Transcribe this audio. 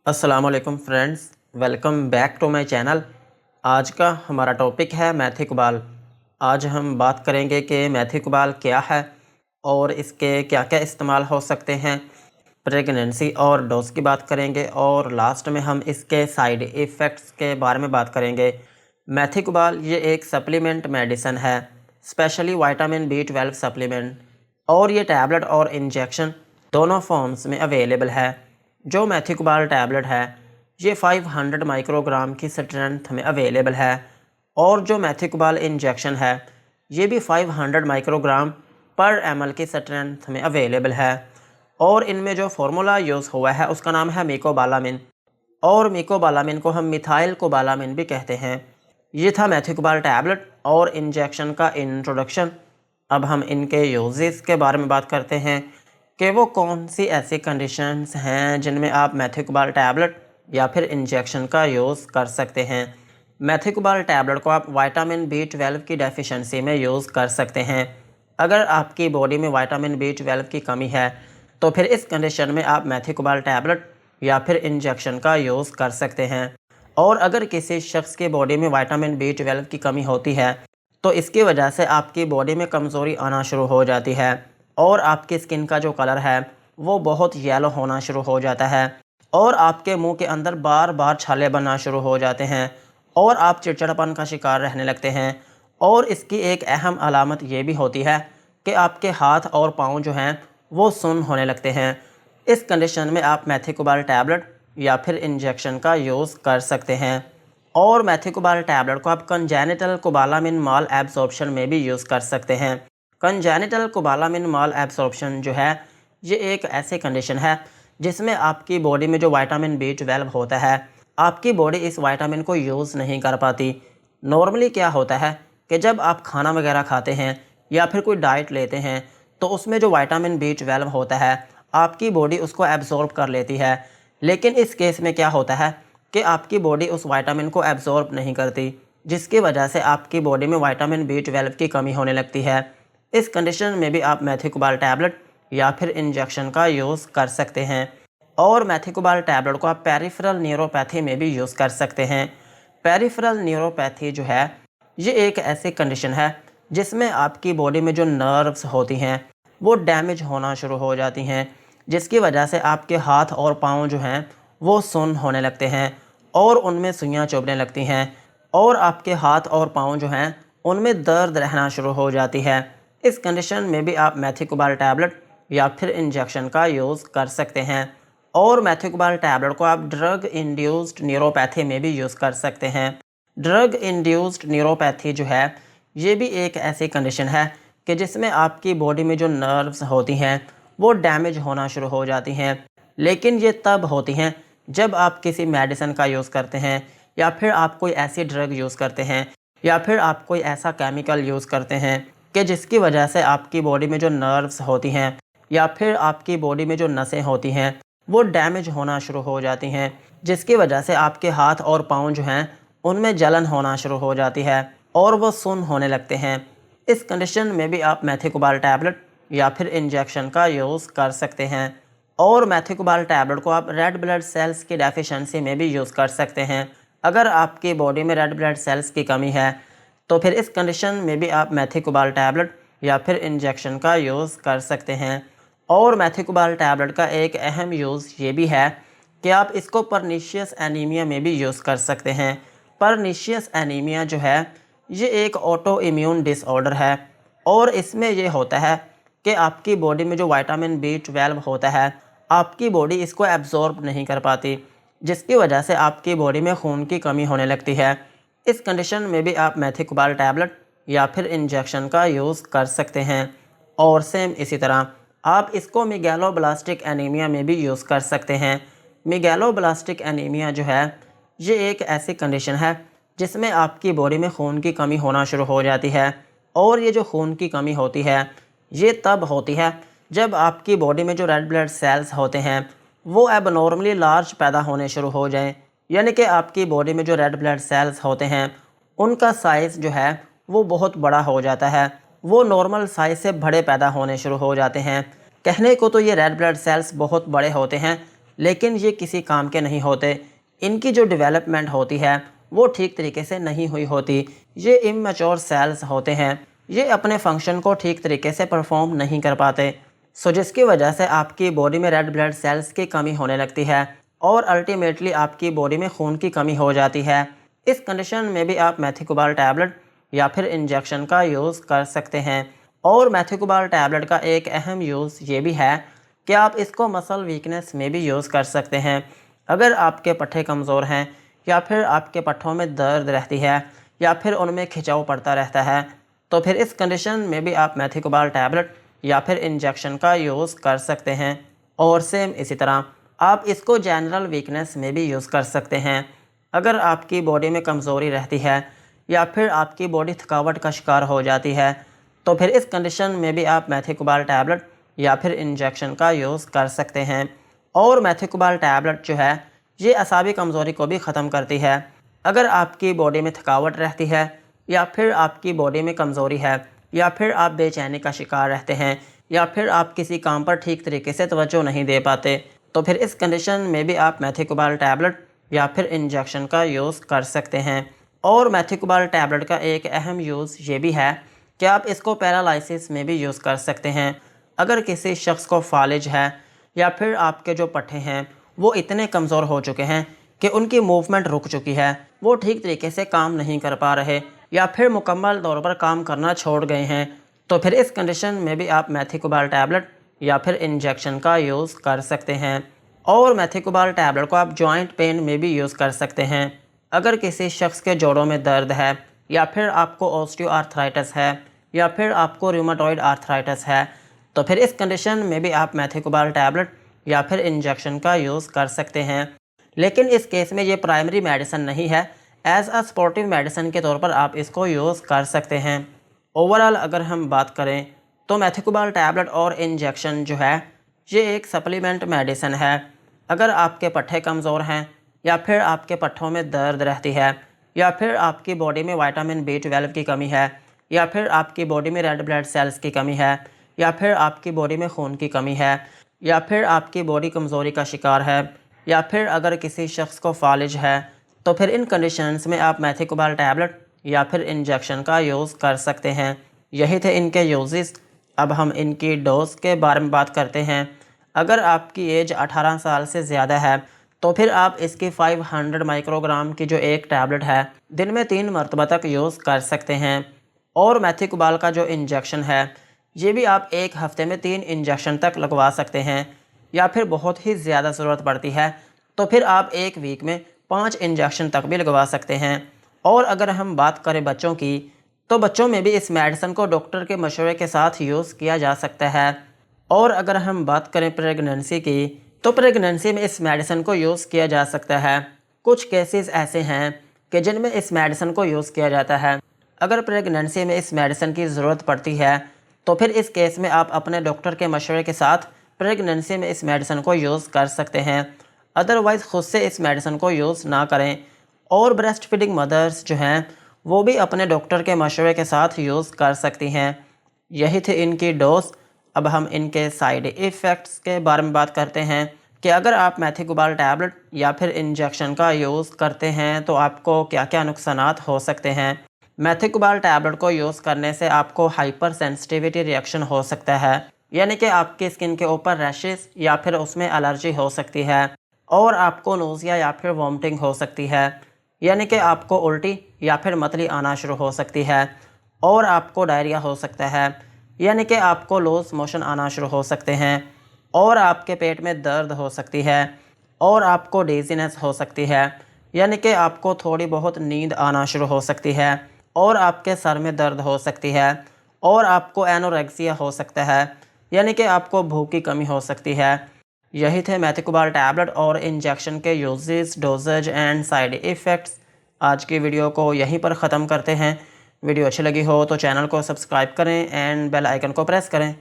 अस्सलामुअलैकुम friends, welcome back to my channel. आज का हमारा टॉपिक है मैथिकबाल। आज हम बात करेंगे कि मैथिकबाल क्या है और इसके क्या क्या इस्तेमाल हो सकते हैं। प्रेगनेंसी और डोज की बात करेंगे और लास्ट में हम इसके साइड इफ़ेक्ट्स के बारे में बात करेंगे। मैथिकबाल ये एक सप्लीमेंट मेडिसिन है, स्पेशली विटामिन B12 सप्लीमेंट, और ये टैबलेट और इंजेक्शन दोनों फॉर्म्स में अवेलेबल है। जो मैथिकबाल टैबलेट है ये 500 माइक्रोग्राम की स्ट्रेंथ में अवेलेबल है और जो मैथिकबाल इंजेक्शन है ये भी 500 माइक्रोग्राम पर ml की स्ट्रेंथ में अवेलेबल है। और इनमें जो फार्मूला यूज़ हुआ है उसका नाम है मिकोबालामिन, और मिकोबालामिन को हम मिथाइल कोबालामिन भी कहते हैं। ये था मैथिकबाल टैबलेट और इंजेक्शन का इंट्रोडक्शन। अब हम इनके यूजेस के बारे में बात करते हैं कि वो कौन सी ऐसी कंडीशंस हैं जिनमें आप मैथिकबाल टैबलेट या फिर इंजेक्शन का यूज़ कर सकते हैं। मैथिकबाल टैबलेट को आप विटामिन B12 की डेफिशिएंसी में यूज़ कर सकते हैं। अगर आपकी बॉडी में विटामिन B12 की कमी है तो फिर इस कंडीशन में आप मैथिकबाल टैबलेट या फिर इंजेक्शन का यूज़ कर सकते हैं। और अगर किसी शख्स की बॉडी में विटामिन B12 की कमी होती है तो इसकी वजह से आपकी बॉडी में कमज़ोरी आना शुरू हो जाती है और आपकी स्किन का जो कलर है वो बहुत येलो होना शुरू हो जाता है और आपके मुंह के अंदर बार बार छाले बनना शुरू हो जाते हैं और आप चिड़चिड़ापन का शिकार रहने लगते हैं। और इसकी एक अहम अलामत ये भी होती है कि आपके हाथ और पाँव जो हैं वो सुन्न होने लगते हैं। इस कंडीशन में आप मैथिकबाल टैबलेट या फिर इंजेक्शन का यूज़ कर सकते हैं। और मैथिकबाल टैबलेट को आप कंजेनिटल कोबालामिन माल एब्जॉर्प्शन में भी यूज़ कर सकते हैं। कंजेनिटल कोबालामिन माल एब्जॉर्प्शन जो है ये एक ऐसी कंडीशन है जिसमें आपकी बॉडी में जो विटामिन B12 होता है आपकी बॉडी इस विटामिन को यूज़ नहीं कर पाती। नॉर्मली क्या होता है कि जब आप खाना वगैरह खाते हैं या फिर कोई डाइट लेते हैं तो उसमें जो विटामिन B12 होता है आपकी बॉडी उसको एब्जॉर्ब कर लेती है। लेकिन इस केस में क्या होता है कि आपकी बॉडी उस विटामिन को एब्जॉर्ब नहीं करती, जिसकी वजह से आपकी बॉडी में विटामिन B12 की कमी होने लगती है। इस कंडीशन में भी आप मैथिकबाल टैबलेट या फिर इंजेक्शन का यूज़ कर सकते हैं। और मैथिकबाल टैबलेट को आप पेरिफेरल न्यूरोपैथी में भी यूज़ कर सकते हैं। पेरिफेरल न्यूरोपैथी जो है ये एक ऐसी कंडीशन है जिसमें आपकी बॉडी में जो नर्व्स होती हैं वो डैमेज होना शुरू हो जाती हैं, जिसकी वजह से आपके हाथ और पाँव जो हैं वो सुन्न होने लगते हैं और उनमें सुइयाँ चुभने लगती हैं और आपके हाथ और पाँव जो हैं उनमें दर्द रहना शुरू हो जाती है। इस कंडीशन में भी आप मैथिकबाल टैबलेट या फिर इंजेक्शन का यूज़ कर सकते हैं। और मैथिकबाल टैबलेट को आप ड्रग इंड्यूस्ड न्यूरोपैथी में भी यूज़ कर सकते हैं। ड्रग इंड्यूस्ड न्यूरोपैथी जो है ये भी एक ऐसी कंडीशन है कि जिसमें आपकी बॉडी में जो नर्व्स होती हैं वो डैमेज होना शुरू हो जाती हैं। लेकिन ये तब होती हैं जब आप किसी मेडिसिन का यूज़ करते हैं या फिर आप कोई ऐसी ड्रग यूज़ करते हैं या फिर आप कोई ऐसा केमिकल यूज़ करते हैं कि जिसकी वजह से आपकी बॉडी में जो नर्व्स होती हैं या फिर आपकी बॉडी में जो नसें होती हैं वो डैमेज होना शुरू हो जाती हैं, जिसकी वजह से आपके हाथ और पाँव जो हैं उनमें जलन होना शुरू हो जाती है और वो सुन्न होने लगते हैं। इस कंडीशन में भी आप मैथिकबाल टैबलेट या फिर इंजेक्शन का यूज़ कर सकते हैं। और मैथिकबाल टैबलेट को आप रेड ब्लड सेल्स की डेफिशिएंसी में भी यूज़ कर सकते हैं। अगर आपकी बॉडी में रेड ब्लड सेल्स की कमी है तो फिर इस कंडीशन में भी आप मैथिकबाल टैबलेट या फिर इंजेक्शन का यूज़ कर सकते हैं। और मैथिकबाल टैबलेट का एक अहम यूज़ ये भी है कि आप इसको परनीशियस एनीमिया में भी यूज़ कर सकते हैं। परनीशियस एनीमिया जो है ये एक ऑटो इम्यून डिसऑर्डर है और इसमें ये होता है कि आपकी बॉडी में जो विटामिन B12 होता है आपकी बॉडी इसको एब्जॉर्ब नहीं कर पाती, जिसकी वजह से आपकी बॉडी में खून की कमी होने लगती है। इस कंडीशन में भी आप मैथिकबाल टैबलेट या फिर इंजेक्शन का यूज़ कर सकते हैं। और सेम इसी तरह आप इसको मेगालोब्लास्टिक एनीमिया में भी यूज़ कर सकते हैं। मेगालोब्लास्टिक एनीमिया जो है ये एक ऐसी कंडीशन है जिसमें आपकी बॉडी में खून की कमी होना शुरू हो जाती है। और ये जो खून की कमी होती है ये तब होती है जब आपकी बॉडी में जो रेड ब्लड सेल्स होते हैं वो एबनॉर्मली लार्ज पैदा होने शुरू हो जाएं, यानी कि आपकी बॉडी में जो रेड ब्लड सेल्स होते हैं उनका साइज़ जो है वो बहुत बड़ा हो जाता है, वो नॉर्मल साइज़ से बड़े पैदा होने शुरू हो जाते हैं। कहने को तो ये रेड ब्लड सेल्स बहुत बड़े होते हैं लेकिन ये किसी काम के नहीं होते। इनकी जो डेवलपमेंट होती है वो ठीक तरीके से नहीं हुई होती। ये इमैच्योर सेल्स होते हैं, ये अपने फंक्शन को ठीक तरीके से परफॉर्म नहीं कर पाते। सो जिसकी वजह से आपकी बॉडी में रेड ब्लड सेल्स की कमी होने लगती है और अल्टीमेटली आपकी बॉडी में खून की कमी हो जाती है। इस कंडीशन में भी आप मेथिकोबाल टैबलेट या फिर इंजेक्शन का यूज़ कर सकते हैं। और मेथिकोबाल टैबलेट का एक अहम यूज़ ये भी है कि आप इसको मसल वीकनेस में भी यूज़ कर सकते हैं। अगर आपके पट्टे कमज़ोर हैं या फिर आपके पट्टों में दर्द रहती है या फिर उनमें खिंचाव पड़ता रहता है, तो फिर इस कंडीशन में भी आप मेथिकोबाल टैबलेट या फिर इंजेक्शन का यूज़ कर सकते हैं। और सेम इसी तरह आप इसको जनरल वीकनेस में भी यूज़ कर सकते हैं। अगर आपकी बॉडी में कमज़ोरी रहती है या फिर आपकी बॉडी थकावट का शिकार हो जाती है, तो फिर इस कंडीशन में भी आप मेथिकोबाल टैबलेट या फिर इंजेक्शन का यूज़ कर सकते हैं। और मेथिकोबाल टैबलेट जो है ये असाबी कमज़ोरी को भी ख़त्म करती है। अगर आपकी बॉडी में थकावट रहती है या फिर आपकी बॉडी में कमज़ोरी है या फिर आप बेचैनी का शिकार रहते हैं या फिर आप किसी काम पर ठीक तरीके से तवज्जो नहीं दे पाते, तो फिर इस कंडीशन में भी आप मेथिकोबाल टैबलेट या फिर इंजेक्शन का यूज़ कर सकते हैं। और मेथिकोबाल टैबलेट का एक अहम यूज़ ये भी है कि आप इसको पैरालिसिस में भी यूज़ कर सकते हैं। अगर किसी शख्स को फालिज है या फिर आपके जो पट्टे हैं वो इतने कमज़ोर हो चुके हैं कि उनकी मूवमेंट रुक चुकी है, वो ठीक तरीके से काम नहीं कर पा रहे या फिर मुकम्मल तौर पर काम करना छोड़ गए हैं, तो फिर इस कंडीशन में भी आप मेथिकोबाल टैबलेट या फिर इंजेक्शन का यूज़ कर सकते हैं। और मेथिकोबाल टैबलेट को आप जॉइंट पेन में भी यूज़ कर सकते हैं। अगर किसी शख्स के जोड़ों में दर्द है या फिर आपको ऑस्टियोआर्थराइटिस है या फिर आपको रूमेटॉइड आर्थराइटिस है, तो फिर इस कंडीशन में भी आप मेथिकोबाल टैबलेट या फिर इंजेक्शन का यूज़ कर सकते हैं। लेकिन इस केस में ये प्राइमरी मेडिसिन नहीं है, एज अ सपोर्टिव मेडिसिन के तौर पर आप इसको यूज़ कर सकते हैं। ओवरऑल अगर हम बात करें तो मेथिकोबाल टैबलेट और इंजेक्शन जो है ये एक सप्लीमेंट मेडिसिन है। अगर आपके पट्टे कमज़ोर हैं या फिर आपके पट्टों में दर्द रहती है या फिर आपकी बॉडी में विटामिन B12 की कमी है या फिर आपकी बॉडी में रेड ब्लड सेल्स की कमी है या फिर आपकी बॉडी में खून की कमी है या फिर आपकी बॉडी कमज़ोरी का शिकार है या फिर अगर किसी शख्स को फालिज है, तो फिर इन कंडीशंस में आप मेथिकोबाल टैबलेट या फिर इंजेक्शन का यूज़ कर सकते हैं। यही थे इनके यूजेस। अब हम इनकी डोज के बारे में बात करते हैं। अगर आपकी एज 18 साल से ज़्यादा है तो फिर आप इसकी 500 माइक्रोग्राम की जो एक टैबलेट है दिन में 3 मरतबा तक यूज़ कर सकते हैं। और मेथिकोबाल का जो इंजेक्शन है ये भी आप एक हफ़्ते में 3 इंजेक्शन तक लगवा सकते हैं, या फिर बहुत ही ज़्यादा ज़रूरत पड़ती है तो फिर आप एक वीक में 5 इंजेक्शन तक भी लगवा सकते हैं। और अगर हम बात करें बच्चों की, तो बच्चों में भी इस मेडिसिन को डॉक्टर के मशवरे के साथ यूज़ किया जा सकता है। और अगर हम बात करें प्रेगनेंसी की, तो प्रेगनेंसी में इस मेडिसिन को यूज़ किया जा सकता है। कुछ केसेस ऐसे हैं कि जिनमें इस मेडिसिन को यूज़ किया जाता है। अगर प्रेगनेंसी में इस मेडिसिन की ज़रूरत पड़ती है तो फिर इस केस में आप अपने डॉक्टर के मशवरे के साथ प्रेगनेंसी में इस मेडिसिन को यूज़ कर सकते हैं। अदरवाइज़ ख़ुद से इस मेडिसिन को यूज़ ना करें। और ब्रेस्ट फीडिंग मदर्स जो हैं वो भी अपने डॉक्टर के मशवरे के साथ यूज़ कर सकती हैं। यही थे इनकी डोज। अब हम इनके साइड इफ़ेक्ट्स के बारे में बात करते हैं कि अगर आप मेथिकोबाल टैबलेट या फिर इंजेक्शन का यूज़ करते हैं तो आपको क्या क्या नुकसानात हो सकते हैं। मेथिकोबाल टैबलेट को यूज़ करने से आपको हाइपर सेंसिटिविटी रिएक्शन हो सकता है, यानी कि आपकी स्किन के ऊपर रैशेस या फिर उसमें एलर्जी हो सकती है। और आपको नोज़िया या फिर वॉमिटिंग हो सकती है, यानी कि आपको उल्टी या फिर मतली आना शुरू हो सकती है। और आपको डायरिया हो सकता है, यानी कि आपको लूज मोशन आना शुरू हो सकते हैं। और आपके पेट में दर्द हो सकती है। और आपको डेजीनेस हो सकती है, यानी कि आपको थोड़ी बहुत नींद आना शुरू हो सकती है। और आपके सर में दर्द हो सकती है। और आपको एनोरेक्सिया हो सकता है, यानी कि आपको भूख की कमी हो सकती है। यही थे मेथिकोबाल टैबलेट और इंजेक्शन के uses, dosages and side effects. आज की वीडियो को यहीं पर ख़त्म करते हैं। वीडियो अच्छी लगी हो तो चैनल को सब्सक्राइब करें एंड बेल आइकन को प्रेस करें।